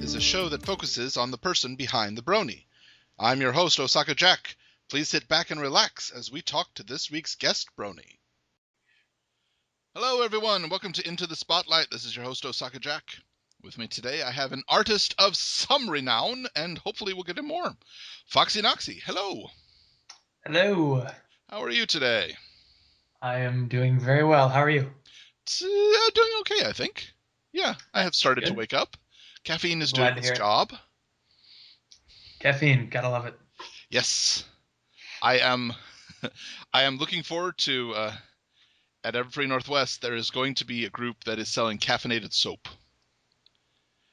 is a show that focuses on the person behind the Brony. I'm your host, OsakaJack. Please sit back and relax as we talk to this week's guest, Brony. Hello, everyone, and welcome to Into the Spotlight. This is your host, OsakaJack. With me today, I have an artist of some renown, and hopefully we'll get him more. Foxy Noxy, hello. Hello. How are you today? I am doing very well. How are you? Doing okay, I think. Yeah, I have started to Good. wake up. Caffeine is Glad doing to its hear it. job. Caffeine, gotta love it. Yes, I am. I am looking forward to. At Everfree Northwest, there is going to be a group that is selling caffeinated soap.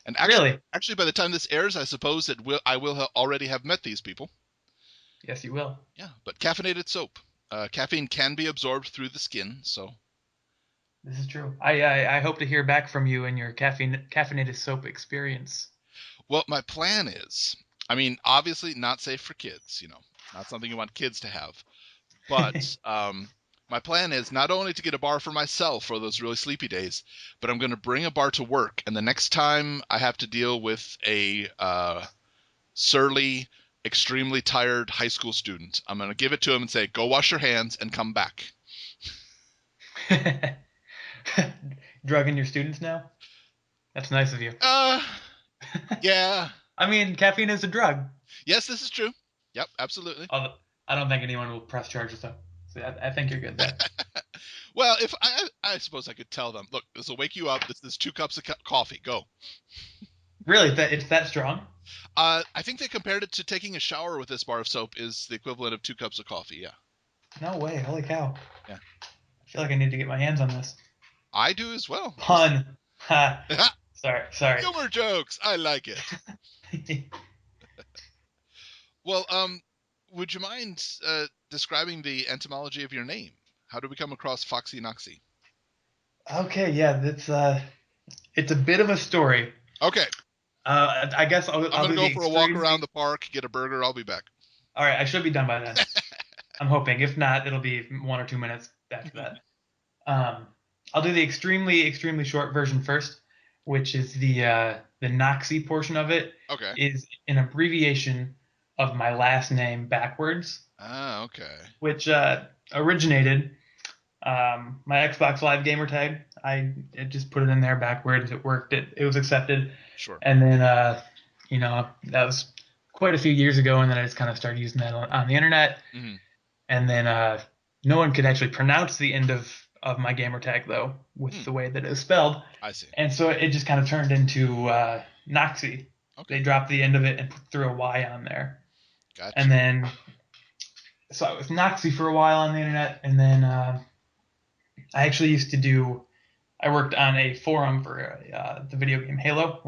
And Really? actually, by the time this airs, I suppose I will already have met these people. Yes, you will. Yeah, but caffeinated soap. Caffeine can be absorbed through the skin, so. This is true. I hope to hear back from you and your caffeinated soap experience. Well, my plan is, obviously not safe for kids, not something you want kids to have. But my plan is not only to get a bar for myself for those really sleepy days, but I'm going to bring a bar to work. And the next time I have to deal with a surly, extremely tired high school student, I'm going to give it to him and say, go wash your hands and come back. Drugging your students now? That's nice of you. Yeah. I mean, caffeine is a drug. Yes, this is true. Yep, absolutely. Although I don't think anyone will press charges though. So I think you're good there. Well, if I suppose I could tell them, look, this will wake you up. This is 2 cups of coffee. Go. Really? It's that strong? I think they compared it to taking a shower with this bar of soap is the equivalent of 2 cups of coffee. Yeah. No way. Holy cow. Yeah. I feel like I need to get my hands on this. I do as well. Pun. Ha. Sorry. Humor jokes. I like it. Well, would you mind describing the etymology of your name? How did we come across Foxy Noxy? Okay, yeah, it's a bit of a story. Okay. I guess I'll I'm going to do go the for a walk extreme. around the park, get a burger. I'll be back. All right, I should be done by then. I'm hoping. If not, it'll be 1 or 2 minutes after that. I'll do the extremely short version first, which is the Noxy portion of it. Okay. Is an abbreviation of my last name backwards. Ah, okay. Which originated my Xbox Live gamer tag. I just put it in there backwards. It worked. It was accepted. Sure. And then that was quite a few years ago, and then I just kind of started using that on the internet. Mm-hmm. And then no one could actually pronounce the end of my gamer tag though, with the way that it was spelled. I see. And so it just kind of turned into Noxy. Okay. They dropped the end of it and threw a Y on there. Gotcha. And then so I was Noxy for a while on the internet, and then I actually I worked on a forum for the video game Halo.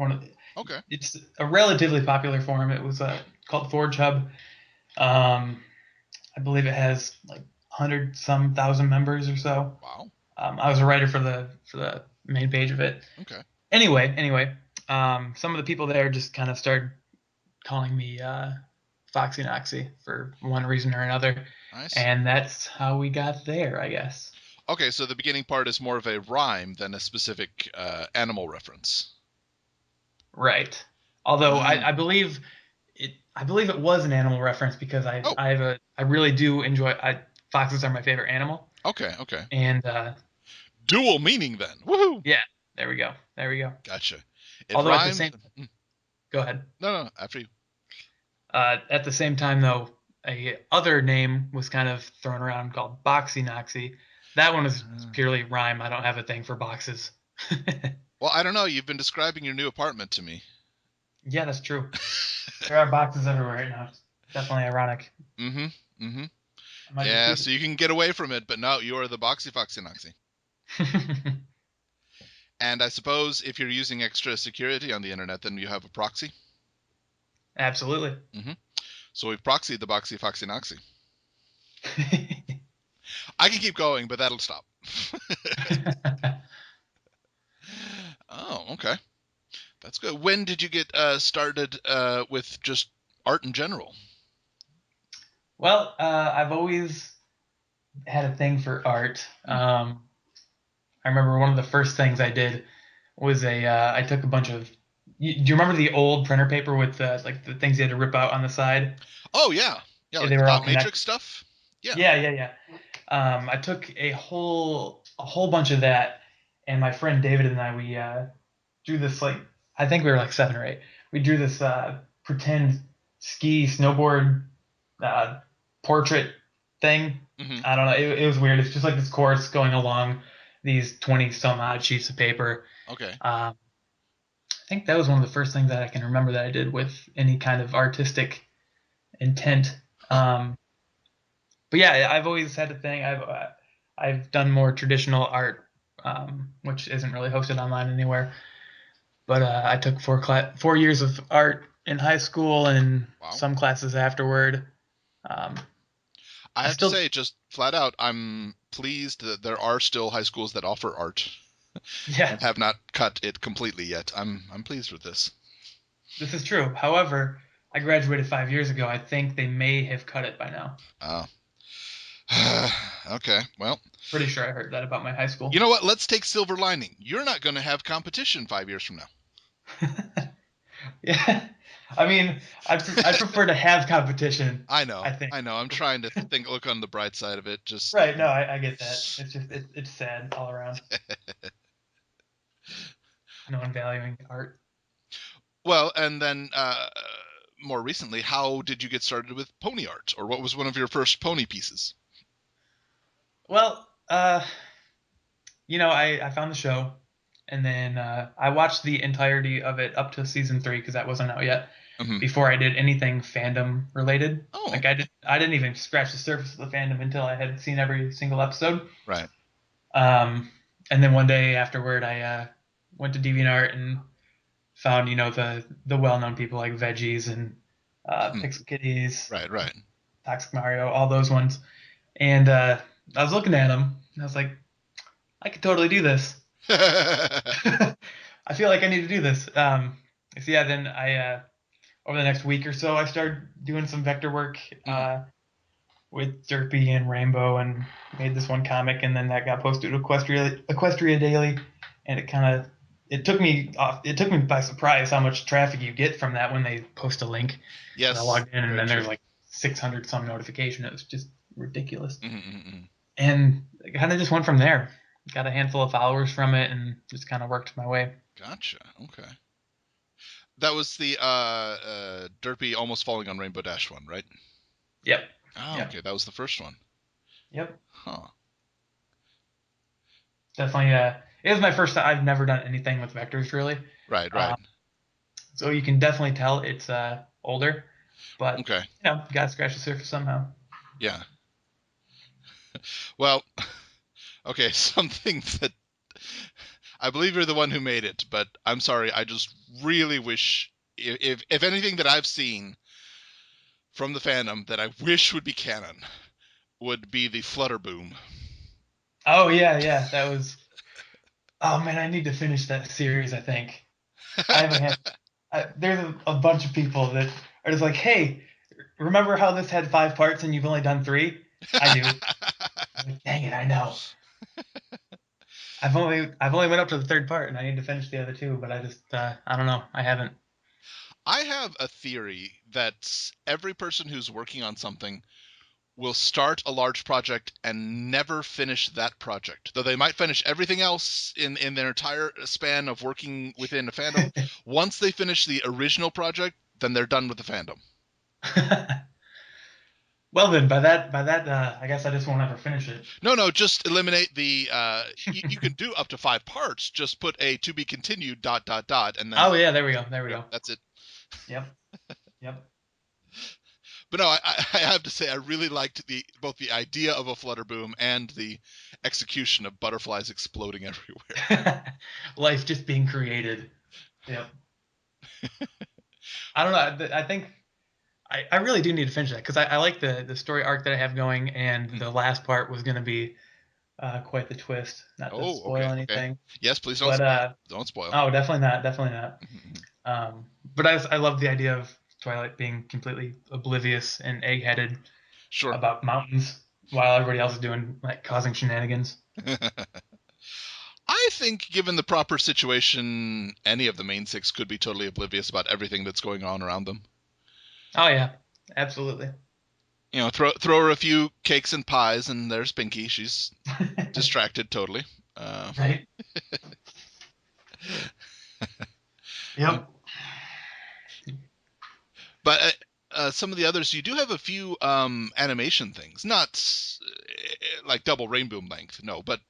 Okay. It's a relatively popular forum. It was called Forge Hub. I believe it has like 100-some thousand members or so. Wow. I was a writer for the main page of it. Okay. Anyway, some of the people there just kind of started calling me Foxy Noxy for one reason or another. Nice. And that's how we got there, I guess. Okay, so the beginning part is more of a rhyme than a specific animal reference. Right. Although I believe it was an animal reference because I really do enjoy foxes are my favorite animal. Okay. And dual meaning then. Woohoo! Yeah, there we go. Gotcha. Although at the same Go ahead. No, after you. At the same time though, a other name was kind of thrown around called Boxy Noxy. That one is purely rhyme. I don't have a thing for boxes. Well, I don't know. You've been describing your new apartment to me. Yeah, that's true. There are boxes everywhere right now. It's definitely ironic. Mm-hmm. Yeah, so you can get away from it, but no, you are the Boxy Foxy Noxy. And I suppose if you're using extra security on the internet, then you have a proxy? Absolutely. Mm-hmm. So we've proxied the Boxy Foxy Noxy. I can keep going, but that'll stop. Oh, okay. That's good. When did you get started with just art in general? Well, I've always had a thing for art. I remember one of the first things I did was I took a bunch of Do you remember the old printer paper with like the things you had to rip out on the side? Oh yeah, yeah, Yeah, like they the were all dot matrix connected. stuff. Yeah. Yeah, yeah, yeah. I took a whole bunch of that, and my friend David and I we drew this like I think we were like 7 or 8. We drew this pretend ski snowboard uh, portrait thing. Hmm. I don't know. It was weird. It's just like this course going along these 20 some odd sheets of paper. Okay. I think that was one of the first things that I can remember that I did with any kind of artistic intent. Huh. Um, but yeah, I've always had a thing. I've done more traditional art, which isn't really hosted online anywhere. But I took 4 years of art in high school and Wow. some classes afterward. Um, I I have to still, say, just flat out, I'm pleased that there are still high schools that offer art yeah, and have not cut it completely yet. I'm pleased with this. this is true. However, I graduated 5 years ago. I think they may have cut it by now. Uh, okay. Well, Pretty sure I heard that about my high you school. know what? Let's take silver lining. You're not going to have competition 5 years from now. Yeah, I mean, I prefer to have competition. I know. I think. I know. I'm trying to think, look on the bright side of it. Just, Right? No, I get that. It's just it's sad all around. No one valuing art. well, and then more recently, how did you get started with pony art, or what was one of your first pony pieces? Well, I found the show, and then I watched the entirety of it up to season 3 because that wasn't out yet. Hmm. Before I did anything fandom related, Oh, like I didn't even scratch the surface of the fandom until I had seen every single episode. right. Um, and then one day afterward, I went to DeviantArt and found the well-known people like Veggies and Hmm. Pixel Kitties, Right, right. Toxic Mario, all those ones. And I was looking at them, and I was like, I could totally do this. I feel like I need to do this. So yeah, then I over the next week or so, I started doing some vector work Mhm. with Derpy and Rainbow, and made this one comic, and then that got posted to Equestria Daily, and it took me by surprise how much traffic you get from that when they post a link. And I Yes, logged in, and very then there's true. like 600 some notification. It was just ridiculous, Hmm. and it kind of just went from there. Got a handful of followers from it, and just kind of worked my way. Gotcha. Okay. That was the Derpy almost falling on Rainbow Dash one, right? Yep. Oh, Yep. okay. That was the first one. Yep. Huh. Definitely. It was my first time. I've never done anything with vectors really. Right, right. Um, so you can definitely tell it's older, but Okay. gotta scratch the surface somehow. Yeah. Well, okay. Something that I believe you're the one who made it, but I'm sorry. I just really wish, if anything that I've seen from the fandom that I wish would be canon, would be the Flutter Boom. Oh yeah, yeah. That was. Oh man, I need to finish that series. I think I have a hand. There's a bunch of people that are just like, hey, remember how this had 5 parts and you've only done 3? I do. I'm like, dang it, I know. I've only went up to the third part and I need to finish the other two, but I don't know. I haven't. I have a theory that every person who's working on something will start a large project and never finish that project. Though they might finish everything else in their entire span of working within a fandom. Once they finish the original project, then they're done with the fandom. Well then, by that, I guess I just won't ever finish it. No, no, just eliminate the. You can do up to 5 parts. Just put a to be continued dot dot dot, and then Oh yeah, there we go. There we right, go. that's it. Yep. Yep. But no, I have to say I really liked the both the idea of a flutter boom and the execution of butterflies exploding everywhere. Life just being created. Yep. I don't know. I think I really do need to finish that because I like the story arc that I have going, and Mhm. the last part was going to be quite the twist. Not to Oh, okay, spoil okay. anything, Yes, please don't but don't spoil. oh, definitely not. Definitely not. Mhm. But I love the idea of Twilight being completely oblivious and egg-headed Sure. about mountains while everybody else is doing like causing shenanigans. I think, given the proper situation, any of the main six could be totally oblivious about everything that's going on around them. Oh yeah, absolutely. Throw her a few cakes and pies, and there's Pinky. She's distracted totally. Uh, Right? Yep. but some of the others, you do have a few animation things, not like double rainbow length, no, but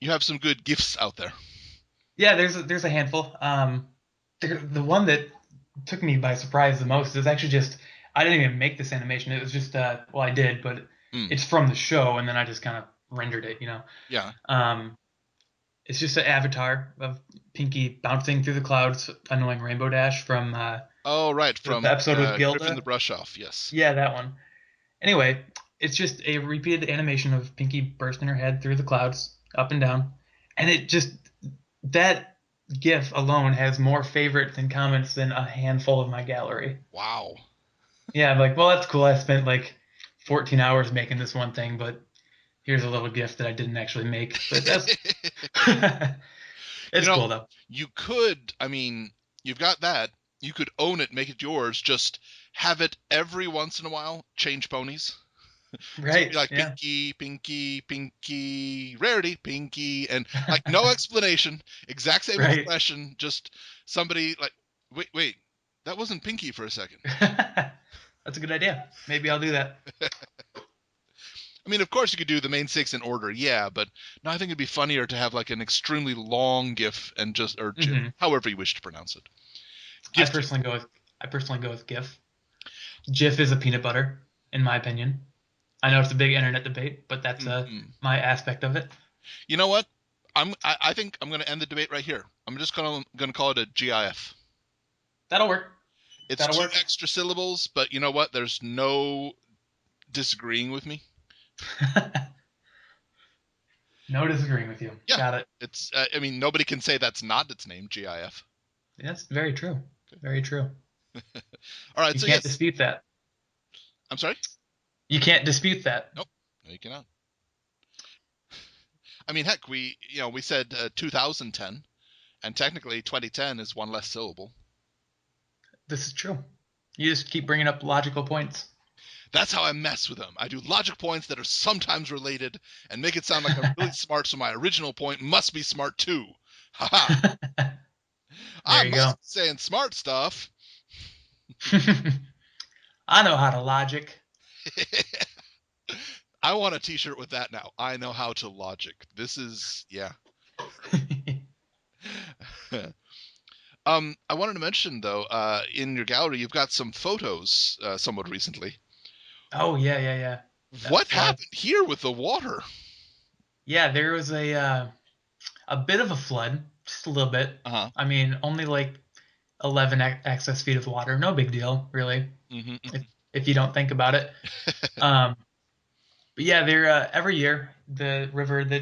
you have some good gifts out there. Yeah, there's a handful. The one that took me by surprise the most is actually just I didn't even make this animation. It was just well I did, but Mm, it's from the show, and then I just kind of rendered it. yeah. Um, it's just an avatar of Pinky bouncing through the clouds, annoying Rainbow Dash from Oh, right, the from episode with Griffin the Gilda. Brush Off. Yes. Yeah, that one. Anyway, it's just a repeated animation of Pinky bursting her head through the clouds, up and down, and it just that GIF alone has more favorites and comments than a handful of my gallery. Wow. Yeah, I'm like, well, that's cool. I spent like 14 hours making this one thing, but here's a little GIF that I didn't actually make. But that's You it's know, cool though. you could, you've got that. You could own it, make it yours, just have it every once in a while change ponies. So it'd be Right? like Yeah. Pinky, Pinky, Pinky, Rarity, Pinky, and like no explanation, exact same Right. expression, just somebody like, wait, that wasn't Pinky for a second. That's a good idea. Maybe I'll do that. Of course you could do the main six in order, yeah, but no, I think it'd be funnier to have like an extremely long GIF and just or GIF, Hmm. however you wish to pronounce it. I Gift. personally go with I personally go with GIF. GIF is a peanut butter, in my opinion. I know it's a big internet debate, but that's Mm-mm. my aspect of it. You know what? I think I'm going to end the debate right here. I'm just going to call it a GIF. That'll work. It's That'll two work. extra syllables, but you know what? There's no disagreeing with me. No disagreeing with you. Yeah, Got it. it's. Nobody can say that's not its name, GIF. That's very true. Very true. All right, You so can't yes, dispute that. I'm sorry. You can't dispute that. Nope, no, you cannot. Heck, we said 2010, and technically 2010 is one less syllable. This is true. You just keep bringing up logical points. That's how I mess with them. I do logic points that are sometimes related and make it sound like I'm really smart, so my original point must be smart too. Haha. I There you must go. be saying smart stuff. I know how to logic. I want a t-shirt with that now. I know how to logic. This is, yeah. I wanted to mention though, in your gallery, you've got some photos somewhat recently. Oh yeah, yeah, yeah. What That's happened here with the water? yeah. There was a bit of a flood, just a little bit. Uh-huh. I mean, only like 11 excess feet of water. No big deal, really, if Hmm. if you don't think about it. Um, but yeah, there every year the river that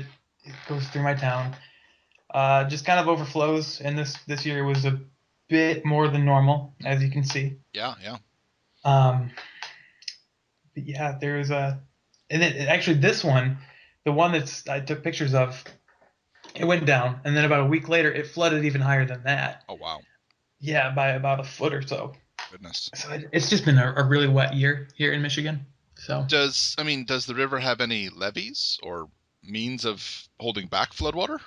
goes through my town just kind of overflows, and this year was a bit more than normal, as you can see. Yeah, yeah. Um, but yeah, there's a, and actually this one, the one that's I took pictures of, it went down, and then about a week later, it flooded even higher than that. Oh wow. Yeah, by about a foot or so. Goodness. So it's just been a really wet year here in Michigan. So Does the river have any levees or means of holding back floodwater?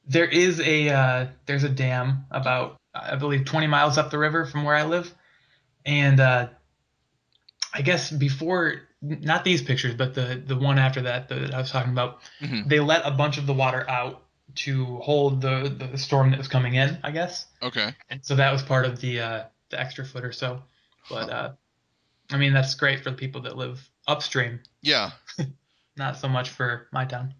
there's a dam Uh-huh. about I believe 20 miles up the river from where I live, and I guess before not these pictures, but the one after that that I was talking about, Hmm. they let a bunch of the water out to hold the storm that was coming in, I guess, Okay. and so that was part of the extra foot or so. Huh. But I mean that's great for the people that live upstream, Yeah. not so much for my town.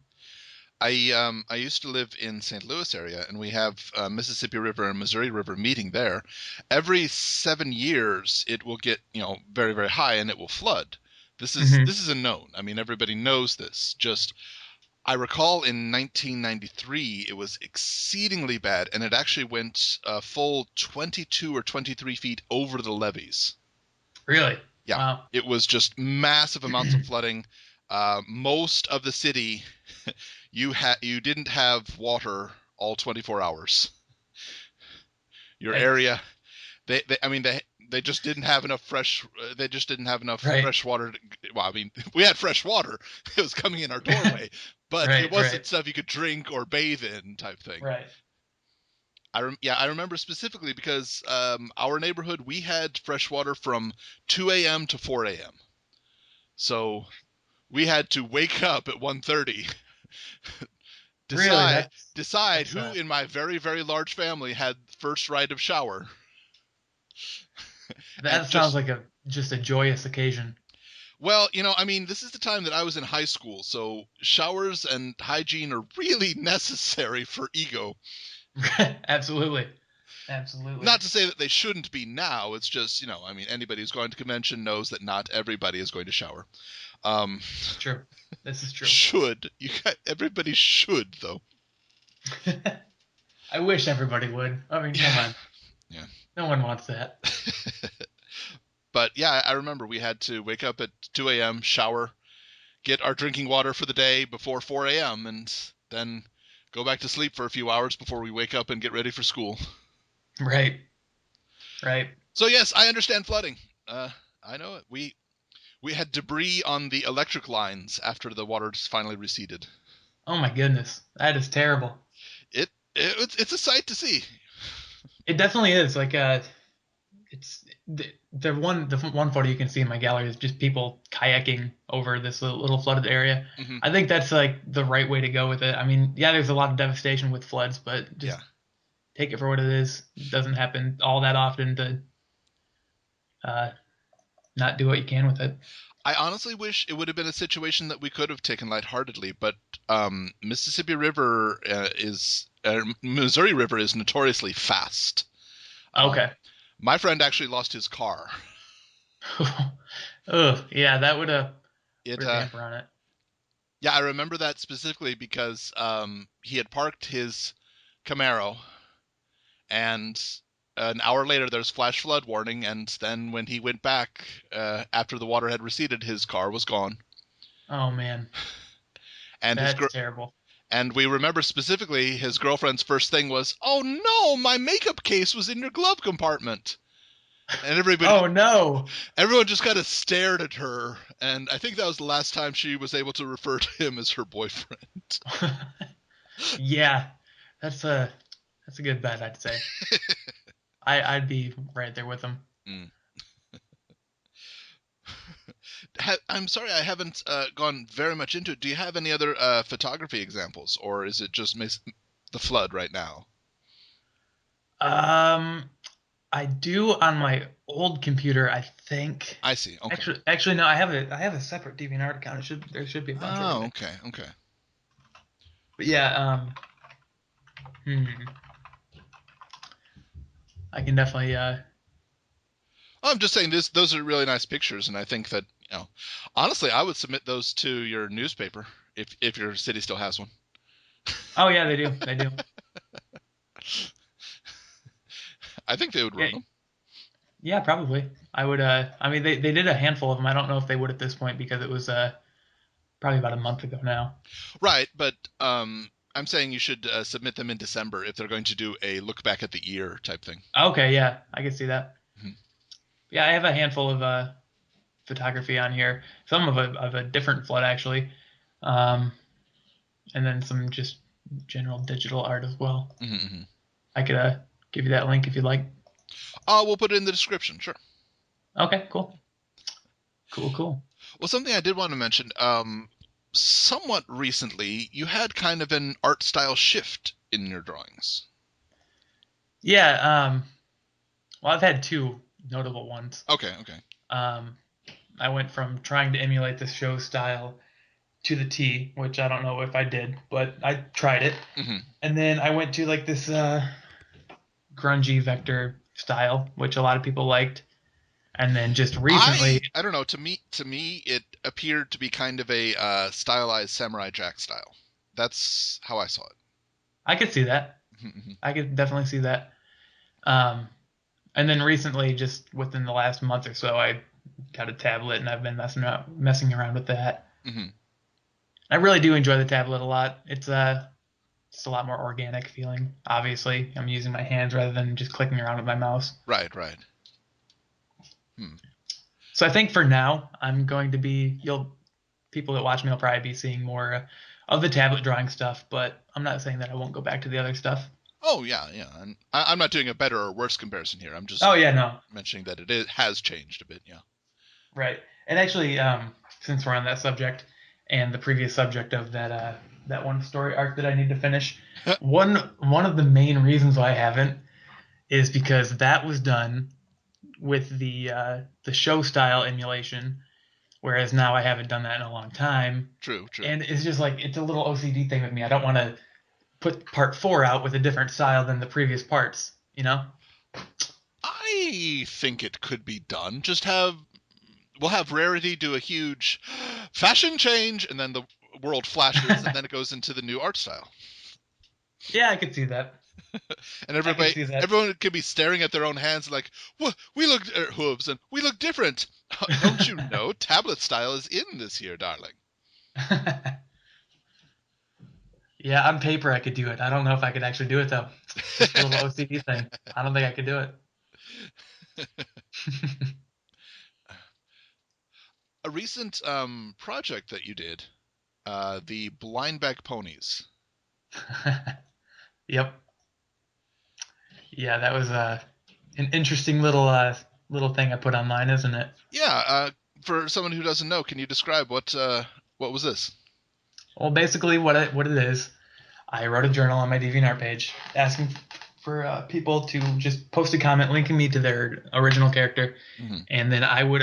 I used to live in St. Louis area, and we have Mississippi River and Missouri River meeting there. Every 7 years, it will get very very high, and it will flood. This is Hmm. this is a known. Everybody knows this. Just I recall in 1993, it was exceedingly bad, and it actually went a full 22 or 23 feet over the levees. Really? Yeah, Wow. it was just massive amounts of flooding. most of the city, you didn't have water all 24 hours. Your Yikes. area, I mean, they just didn't have enough fresh. They just didn't have enough Right. fresh water. Well, I mean, we had fresh water. It was coming in our doorway, but it Right. Right. wasn't stuff you could drink or bathe in, type thing. Right. I remember specifically because our neighborhood, we had fresh water from 2 a.m. to 4 a.m. So we had to wake up at 1:30, Really, decide decide that's who in my very, very large family had first right of shower, and that sounds just, like a just a joyous occasion. well, I mean, this is the time that I was in high school, so showers and hygiene are really necessary for ego. Absolutely. Absolutely. Not to say that they shouldn't be now. It's just, I mean, anybody who's going to convention knows that not everybody is going to shower. Um, It's true. This is true. should everybody should though. I wish everybody would. I mean, come Yeah, on. yeah. No one wants that. But yeah, I remember we had to wake up at 2 a.m., shower, get our drinking water for the day before 4 a.m., and then go back to sleep for a few hours before we wake up and get ready for school. Right. Right. So yes, I understand flooding. I know it. We had debris on the electric lines after the water finally receded. Oh my goodness. That is terrible. It's a sight to see. It definitely is. Like it's the one photo you can see in my gallery is just people kayaking over this little flooded area. Hmm. I think that's like the right way to go with it. I mean, yeah, there's a lot of devastation with floods, but just Yeah. take it for what it is. It doesn't happen all that often to uh, not do what you can with it. I honestly wish it would have been a situation that we could have taken lightheartedly, but Mississippi River Missouri River is notoriously fast. Um, Okay. my friend actually lost his car. Ugh, yeah, that would have It put a damper on it. Yeah, I remember that specifically because he had parked his Camaro, and an hour later there's flash flood warning, and then when he went back after the water had receded, his car was gone. Oh man, And his that's terrible. and we remember specifically his girlfriend's first thing was, "Oh no, my makeup case was in your glove compartment." And Oh no. everyone just kind of stared at her, and I think that was the last time she was able to refer to him as her boyfriend. Yeah, that's a good bet, I'd say. I'd be right there with them. Mm. I'm sorry, I haven't gone very much into it. Do you have any other photography examples, or is it just the flood right now? Um, I do on my old computer, I think. I see. Okay. Actually, no. I have a separate DeviantArt account. There should be a bunch over Oh, there. okay. Okay. But yeah, I can definitely. I'm just saying those are really nice pictures, and I think that, honestly, I would submit those to your newspaper if your city still has one. Oh yeah, they do. They do. I think they would Yeah, run them. yeah, probably. I would. I mean, they did a handful of them. I don't know if they would at this point because it was probably about a month ago now. Right, but I'm saying you should submit them in December if they're going to do a look back at the year type thing. Okay, yeah, I can see that. Mhm. Yeah, I have a handful of photography on here. Some of a different flood actually, um, and then some just general digital art as well. Mm-hmm. I could give you that link if you'd like. We'll put it in the description. Sure. Okay, cool, cool, cool. Well, something I did want to mention. Somewhat recently, you had kind of an art style shift in your drawings. Yeah. Well, I've had two notable ones. Okay. Okay. Um, I went from trying to emulate the show style to the T, which I don't know if I did, but I tried it. Hmm. And then I went to like this grungy vector style, which a lot of people liked. And then just recently, I don't know. To me, it appeared to be kind of a stylized Samurai Jack style. That's how I saw it. I could see that. Mhm. I could definitely see that. Um, and then recently, just within the last month or so, I got a tablet and I've been messing around with that. Mhm. I really do enjoy the tablet a lot. It's a lot more organic feeling. Obviously, I'm using my hands rather than just clicking around with my mouse. Right, right. Hmm. So I think for now, I'm going to be you'll people that watch me will probably be seeing more of the tablet drawing stuff, but I'm not saying that I won't go back to the other stuff. Oh yeah, yeah. And I'm not doing a better or worse comparison here. I'm just Oh yeah, no, mentioning that has changed a bit. Yeah. right. And actually, since we're on that subject and the previous subject of that one story arc that I need to finish, one of the main reasons why I haven't is because that was done with the show style emulation, whereas now I haven't done that in a long time, True, true. and it's just like it's a little OCD thing with me. I don't want to put part four out with a different style than the previous parts, you know? I think it could be done. We'll have Rarity do a huge fashion change, and then the world flashes, and then it goes into the new art style, Yeah, I could see that. and I could see that. everyone could be staring at their own hands like, "What? We look hooves, and we look different." Don't you know? Tablet style is in this year, darling. Yeah, on paper I could do it. I don't know if I could actually do it though. Just a little OCD thing. I don't think I could do it. A recent project that you did, the blind bag ponies. Yep. Yeah, that was an interesting little thing I put online, isn't it? Yeah, for someone who doesn't know, can you describe what was this? Well, basically what it is, I wrote a journal on my DeviantArt page asking for people to just post a comment linking me to their original character, Hmm. and then I would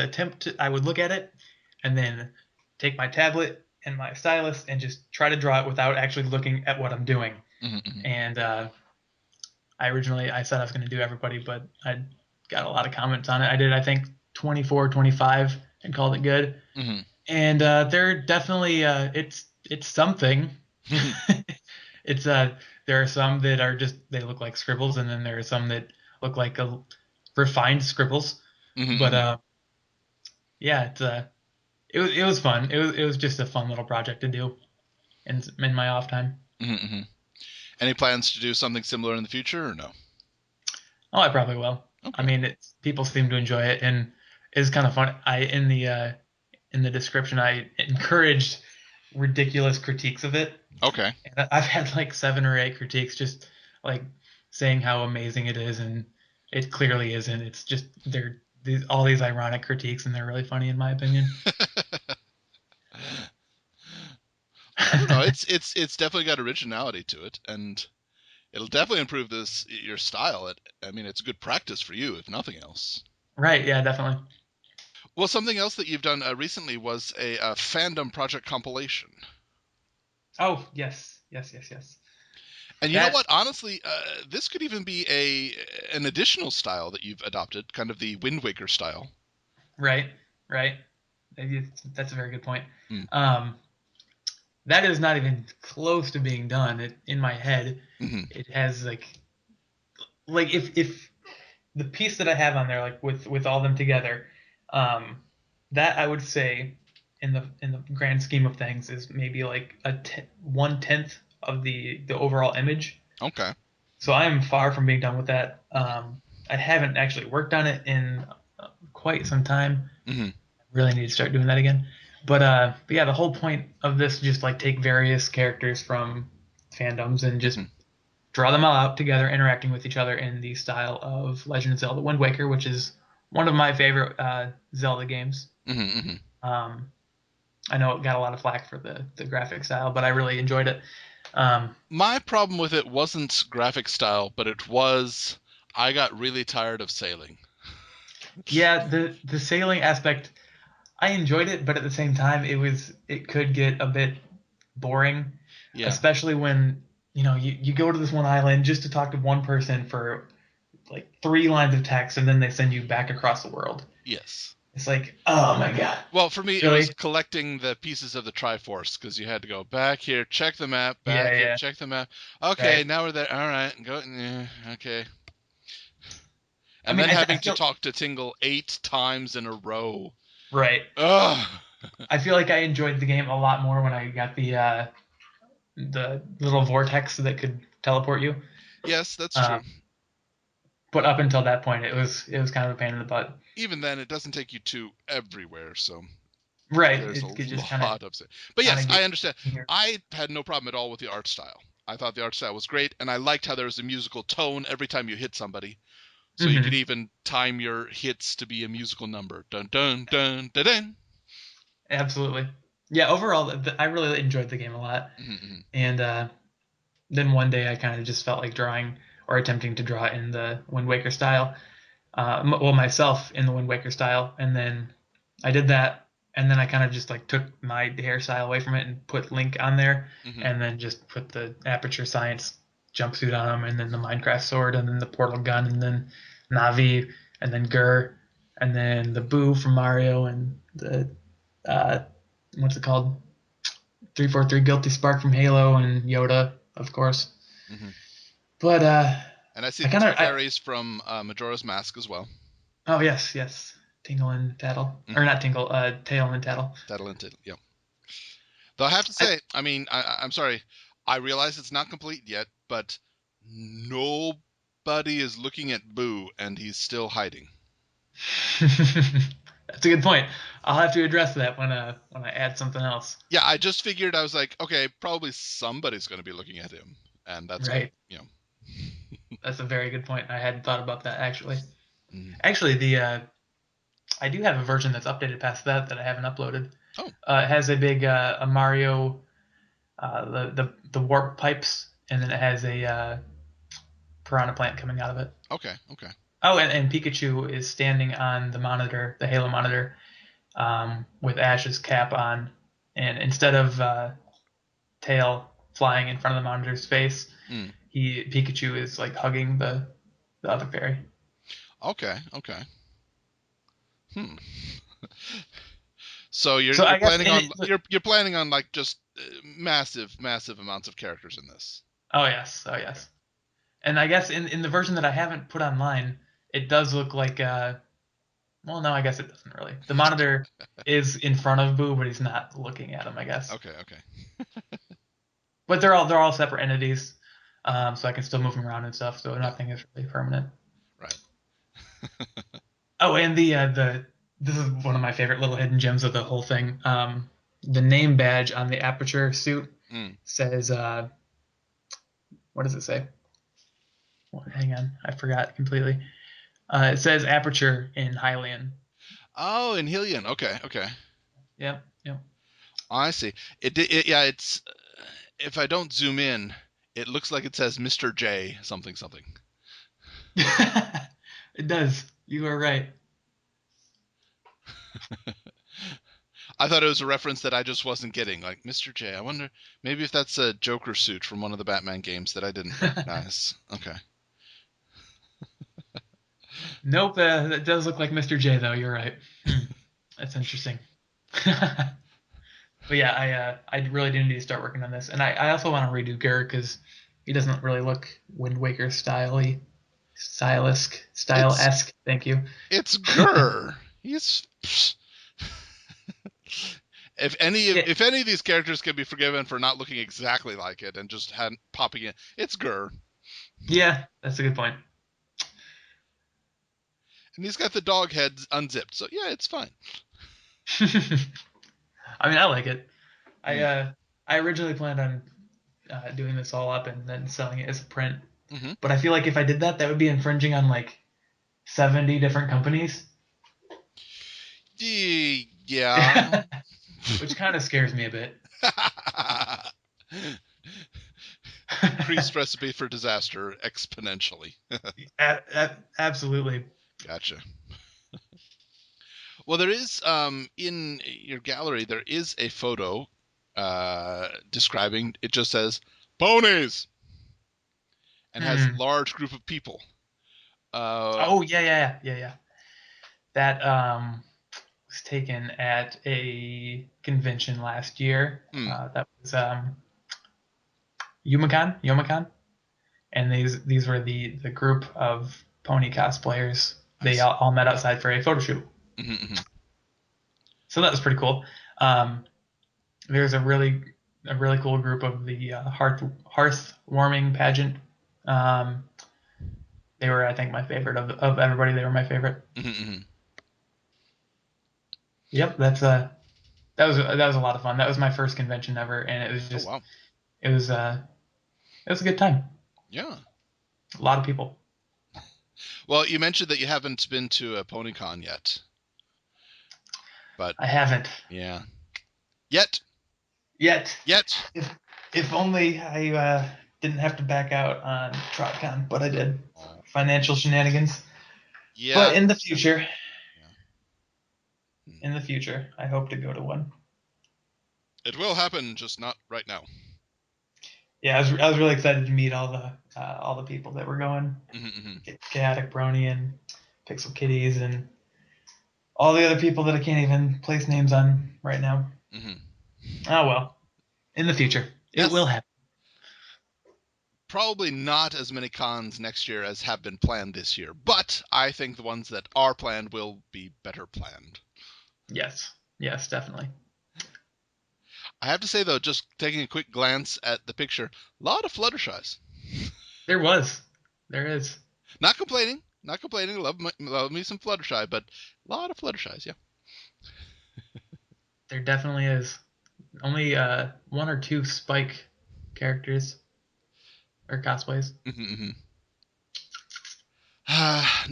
look at it, and then take my tablet and my stylus and just try to draw it without actually looking at what I'm doing. Hmm. Hmm. And I said I was going to do everybody, but I got a lot of comments on it. I did I think 24, 25, and called it good. Hmm. And they're definitely it's something. It's there are some that are just they look like scribbles, and then there are some that look like refined scribbles. But Hmm. yeah, it was fun. It was just a fun little project to do in my off time. Hmm. Any plans to do something similar in the future or no? Oh, I probably will. I Okay. mean, people seem to enjoy it, and it's kind of fun. I in the description, I encouraged ridiculous critiques of it. Okay. And I've had like 7 or 8 critiques just like saying how amazing it is, and it clearly isn't. It's just all these ironic critiques, and they're really funny in my opinion. I don't know. It's definitely got originality to it, and it'll definitely improve this your style. I mean, it's good practice for you, if nothing else. Right? Yeah, definitely. Well, something else that you've done recently was a Fandom project compilation. Oh yes, yes, yes, yes. And you know That what? Honestly, this could even be an additional style that you've adopted, kind of the Wind Waker style. right, right. That's a very good point. Mm. Um, that is not even close to being done. In my head, Hmm. it has like if the piece that I have on there, like with all them together, um, that I would say in the grand scheme of things is maybe like 1/10 of the overall image. Okay. So I am far from being done with that. I haven't actually worked on it in quite some time. Hmm. Really need to start doing that again. But yeah, the whole point of this is just like take various characters from fandoms and just Hmm. draw them all out together, interacting with each other in the style of Legend of Zelda: Wind Waker, which is one of my favorite Zelda games. Hmm. Hmm. Um, I know it got a lot of flack for the graphic style, but I really enjoyed it. Um, My problem with it wasn't graphic style, but it was I got really tired of sailing. yeah, the sailing aspect, I enjoyed it, but at the same time, it could get a bit boring, Yeah. especially when you go to this one island just to talk to one person for like 3 lines of text, and then they send you back across the world. Yes. It's like, oh my god, Well, for me, it was really? collecting the pieces of the Triforce because you had to go back here, check the map, Yeah, back here, yeah, check the map. Okay, right. now we're there. All right, go. Okay. I And mean, then I having to feel talk to Tingle 8 times in a row. right. Ugh. I feel like I enjoyed the game a lot more when I got the little vortex that could teleport you. Yes, that's Uh, true. but up until that point, it was kind of a pain in the butt. Even then, it doesn't take you to everywhere, so Right. there's a It could just lot of it. But kind yes, of I get understand. here. I had no problem at all with the art style. I thought the art style was great, and I liked how there was a musical tone every time you hit somebody. So you could Hmm. even time your hits to be a musical number. Dun dun dun dun dun. Absolutely. Yeah. Overall, I really enjoyed the game a lot. Mm-hmm. And then one day, I kind of just felt like drawing or attempting to draw in the Wind Waker style. Well, myself in the Wind Waker style, and then I did that, and then I kind of just like took my hairstyle away from it and put Link on there, Mm-hmm. and then just put the Aperture Science jumpsuit on him, and then the Minecraft sword, and then the portal gun, and then Navi, and then Gur, and then the Boo from Mario, and the uh, what's it called? 343 Guilty Spark from Halo, and Yoda, of course. Mm-hmm. But And I see I the kind two of fairies from Majora's Mask as well. oh yes, yes, Tingle and Tattle, or Mm-hmm. not Tingle, Tail and Tattle. Talented, yeah. Though I have to I, say, I mean, I'm sorry. I realize it's not complete yet, but nobody is looking at Boo, and he's still hiding. that's a good point. I'll have to address that when I add something else. Yeah, I just figured I was like, okay, probably somebody's going to be looking at him, and that's good. Right. You know. That's a very good point. I hadn't thought about that actually. Mm. Actually, the I do have a version that's updated past that I haven't uploaded. Oh, It has a big a Mario the warp pipes, and then it has a piranha plant coming out of it. okay, okay. Oh, and Pikachu is standing on the monitor, the Halo monitor, with Ash's cap on, and instead of tail flying in front of the monitor's face, Mm. Pikachu is like hugging the other fairy. Okay, okay. Hmm. So you're So you're I guess planning in it. on you're planning on like just massive amounts of characters in this. Oh yes, oh yes. And I guess in the version that I haven't put online, it does look like well no, I guess it doesn't really. The monitor is in front of Boo, but he's not looking at him, I guess. Okay, okay. But they're all separate entities, so I can still move them around and stuff. So Yeah, nothing is really permanent. right. Oh, and the this is one of my favorite little hidden gems of the whole thing. The name badge on the Aperture suit Mm. says what does it say? Well, hang on, I forgot completely. It says Aperture in Hylian. Oh, in Helion. Okay, okay. Yep, yep. I see. It yeah, it's if I don't zoom in, it looks like it says Mr. J something something. It does. You are right. I thought it was a reference that I just wasn't getting, like Mr. J. I wonder maybe if that's a Joker suit from one of the Batman games that I didn't recognize. Okay. Nope, that does look like Mr. J though. You're right. That's interesting. But yeah, I really do need to start working on this, and I also want to redo Garrett because he doesn't really look Wind Waker style It's esque. Thank you. it's Gurr. He's Yeah, if any of these characters can be forgiven for not looking exactly like it and just had popping in, it's Gurr. yeah, that's a good point. And he's got the dog head unzipped, so yeah, it's fine. I mean, I like it. I Mm. uh, I originally planned on doing this all up and then selling it as a print, Mm-hmm. but I feel like if I did that, that would be infringing on like 70 different companies, Yeah. which kind of scares me a bit. Increased recipe for disaster exponentially. Absolutely. Gotcha. Well, there is in your gallery there is a photo describing. It just says ponies and has Hmm. large group of people. Uh, Oh yeah, yeah, yeah, yeah. That was taken at a convention last year. hmm, That was Yumacon, and these were the group of pony cosplayers. I They see. all met outside for a photo shoot. Mm-hmm, mm-hmm. So that was pretty cool. Um, there's a really cool group of the hearth warming pageant. Um, they were, I think, my favorite of everybody. They were my favorite. Mm-hmm. Yep, that was a lot of fun. That was my first convention ever, and it was Oh just wow. it was it was a good time. Yeah. A lot of people. Well, you mentioned that you haven't been to a PonyCon yet, but I haven't yeah, yet, yet. yet. If if only I didn't have to back out on TrotCon, but I did. Oh, Financial shenanigans. yeah, But yeah, yeah. Hmm. in the future, I hope to go to one. It will happen, just not right now. Yeah, I was really excited to meet all the people that were going. Mm-hmm. Chaotic Brony and Pixel Kitties and all the other people that I can't even place names on right now. Mm-hmm. Oh well, in the future, it will Yes, happen. probably not as many cons next year as have been planned this year, but I think the ones that are planned will be better planned. Yes, yes, definitely. I have to say though, just taking a quick glance at the picture, a lot of Fluttershy's. There was, there is. Not complaining, not complaining. Love me some Fluttershy, but a lot of Fluttershy's. Yeah. There definitely is. Only one or two Spike characters or cosplays. Mm-hmm.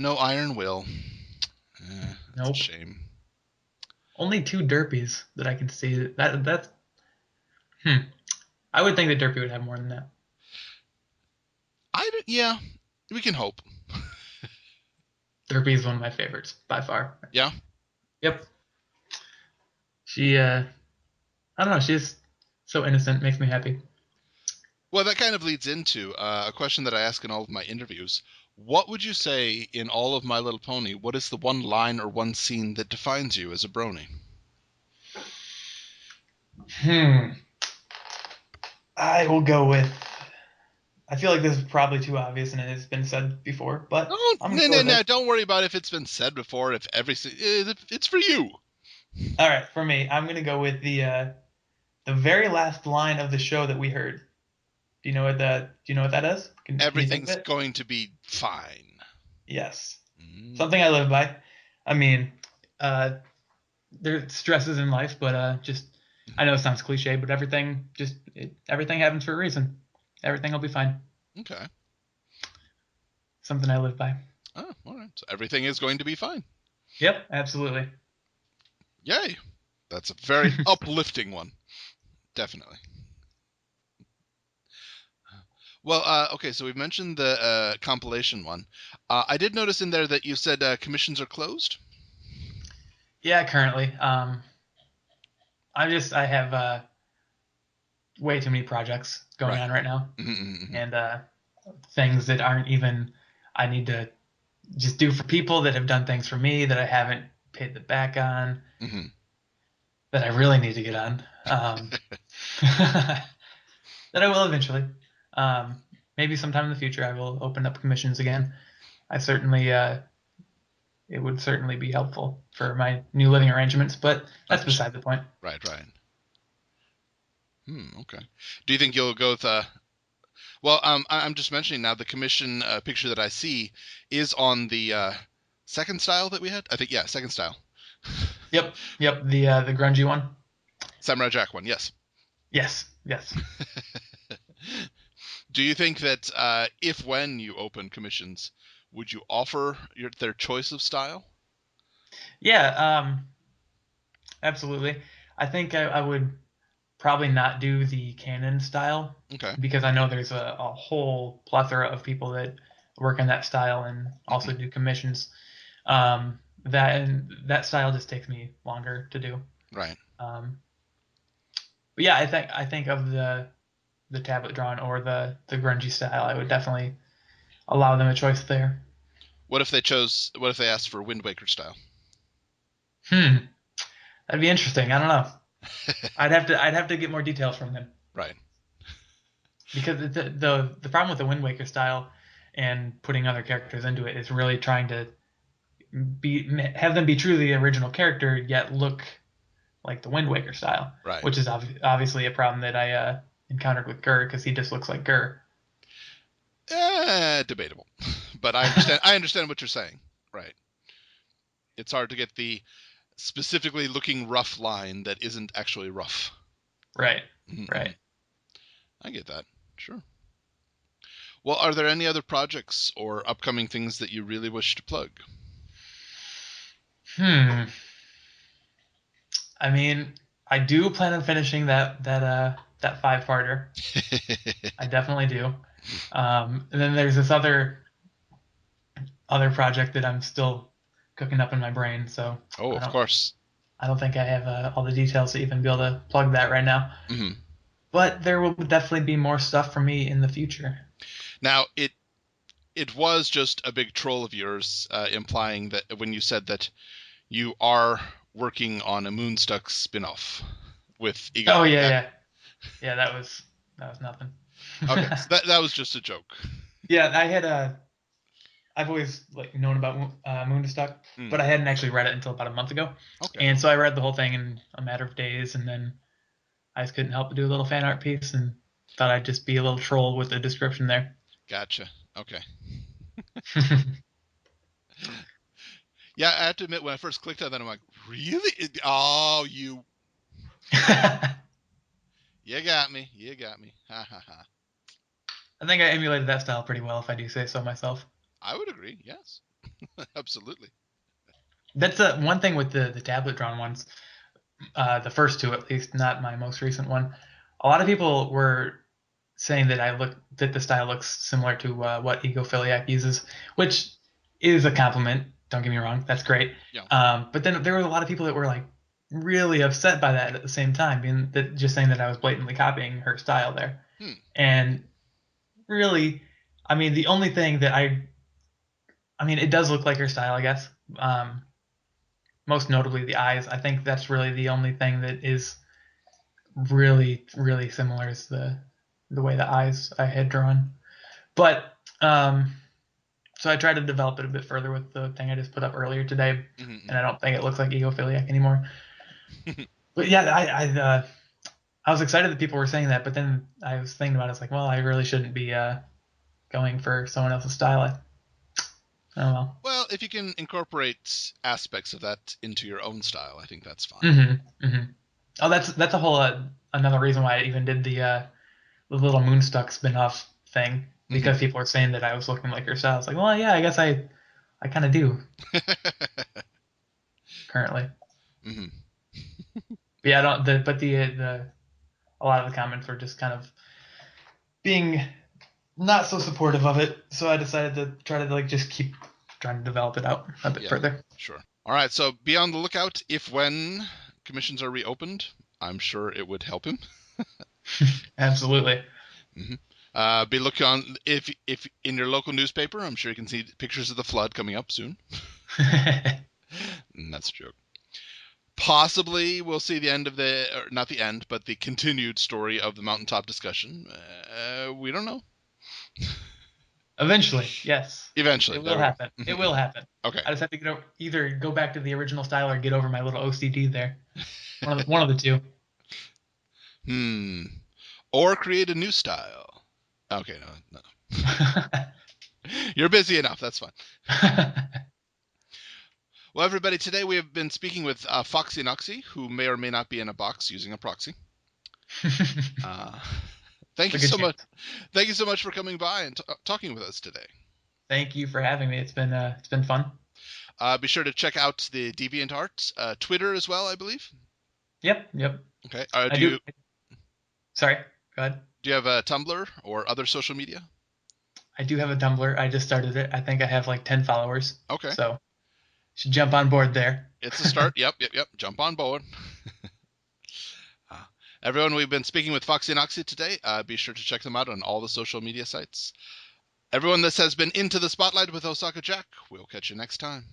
No Iron Will. That's a Nope. shame. Only two Derpies that I can see. That's hmm. I would think that Derpy would have more than that. Yeah, we can hope. Derpy is one of my favorites by far. Yeah. Yep. She I don't know, she's so innocent, makes me happy. Well, that kind of leads into a question that I ask in all of my interviews. What would you say in all of My Little Pony? What is the one line or one scene that defines you as a brony? Hmm. I will go with I feel like this is probably too obvious and it has been said before, but Don't, I'm gonna no, go no, with no. it. Don't worry about if it's been said before. If it's for you. All right, for me, I'm gonna go with the very last line of the show that we heard. Do you know what that is? Can you think of Everything's it? going to be fine. Yes. Mm, Something I live by. I mean, uh there's stresses in life, but just I know it sounds cliche, but everything happens for a reason. Everything will be fine. okay. Something I live by. Oh, all right. So everything is going to be fine. Yep, absolutely. Yay. That's a very uplifting one. Definitely. Well, okay, so we've mentioned the compilation one. I did notice in there that you said commissions are closed. Yeah, currently. I have way too many projects going Right. on right now, Mm-hmm. and things that aren't even I need to just do for people that have done things for me that I haven't paid the back on Mm-hmm. that I really need to get on. That I will eventually. Maybe sometime in the future I will open up commissions again. I certainly it would certainly be helpful for my new living arrangements, but that's Understood. beside the point. Right. Right. Okay. Do you think you'll go with? Well, I'm just mentioning now the commission picture that I see is on the second style that we had. I think yeah, second style. Yep, yep, the grungy one. Samurai Jack one. Yes. Yes, yes. Do you think that if when you open commissions, would you offer their choice of style? Yeah, absolutely. I think I would probably not do the canon style Okay. because I know there's a whole plethora of people that work in that style and also Hmm. do commissions. That style just takes me longer to do. Right. Um, but yeah, I think of the tablet drawn or the grungy style, I would definitely allow them a choice there. What if they chose? What if they asked for Wind Waker style? Hmm, that'd be interesting. I don't know. I'd have to get more details from them Right. because the problem with the Wind Waker style and putting other characters into it is really trying to be have them be truly the original character yet look like the Wind Waker style, Right. which is obviously a problem that I encountered with Gur because he just looks like Gur. Debatable, but I understand. I understand what you're saying. Right. It's hard to get the specifically looking rough line that isn't actually rough. Right, Mm-hmm. right. I get that. Sure. Well, are there any other projects or upcoming things that you really wish to plug? Hmm. I mean, I do plan on finishing that 5-parter. I definitely do. And then there's this other project that I'm still cooking up in my brain. So Oh, I of don't course. I don't think I have all the details to even be able to plug that right now. Hmm. But there will definitely be more stuff for me in the future. Now, it was just a big troll of yours, implying that when you said that you are working on a Moonstuck spin-off with Ego. Oh yeah, yeah, yeah. That was nothing. Okay, so that was just a joke. Yeah, I've always like known about Moonstuck, Hmm. but I hadn't actually read it until about a month ago, Okay, and so I read the whole thing in a matter of days, and then I just couldn't help but do a little fan art piece, and thought I'd just be a little troll with the description there. gotcha. Okay. Yeah, I have to admit, when I first clicked on that, I'm like, really? Oh, you got me. You got me. Ha ha ha. I think I emulated that style pretty well, if I do say so myself. I would agree. Yes, absolutely. That's one thing with the tablet drawn ones, the first two at least, not my most recent one. A lot of people were saying that the style looks similar to what Egophiliac uses, which is a compliment. Don't get me wrong, that's great. Yeah. But then there were a lot of people that were like really upset by that at the same time, being that just saying that I was blatantly copying her style there. Hmm. And really, I mean, the only thing that I mean, it does look like her style, I guess. Most notably the eyes. I think that's really the only thing that is really, really similar is the way the eyes I had drawn. But so I tried to develop it a bit further with the thing I just put up earlier today, and I don't think it looks like egophiliac anymore. But yeah, I was excited that people were saying that, but then I was thinking about it. It's like, well, I really shouldn't be going for someone else's style. Oh well. Well, if you can incorporate aspects of that into your own style, I think that's fine. Mm-hmm. Oh, that's a whole another reason why I even did the little Moonstuck spin-off thing Hmm. because people were saying that I was looking like her style. It's like, well, yeah, I guess I kind of do currently. Hmm. But yeah, I don't. But the a lot of the comments were just kind of being not so supportive of it. So I decided to try to like just keep trying to develop it out a bit Yeah, further. sure. All right, so be on the lookout if when commissions are reopened. I'm sure it would help him. Absolutely. Hmm. Be looking on if in your local newspaper. I'm sure you can see pictures of the flood coming up soon. That's a joke. Possibly we'll see the end of or not the end, but the continued story of the mountaintop discussion. We don't know. Eventually, yes, Eventually, it there will we go. happen. It Hmm. will happen. Okay. I just have to either go back to the original style or get over my little OCD there. One of the two. Hmm. Or create a new style. Okay, no, no. You're busy enough. That's fine. Well, everybody, today we have been speaking with Foxy Noxy, who may or may not be in a box using a proxy. Uh, thank It's a you good so much. chance. Thank you so much for coming by and talking with us today. Thank you for having me. It's been fun. Be sure to check out the DeviantArt Twitter as well, I believe. Yep, yep. Okay. I do. Sorry, go ahead. Do you have a Tumblr or other social media? I do have a Tumblr. I just started it. I think I have like 10 followers. Okay. So should jump on board there. It's a start. Yep, yep, yep. Jump on board. Uh, Everyone, we've been speaking with Foxy and Oxy today. Be sure to check them out on all the social media sites. Everyone, this has been Into the Spotlight with OsakaJack. We'll catch you next time.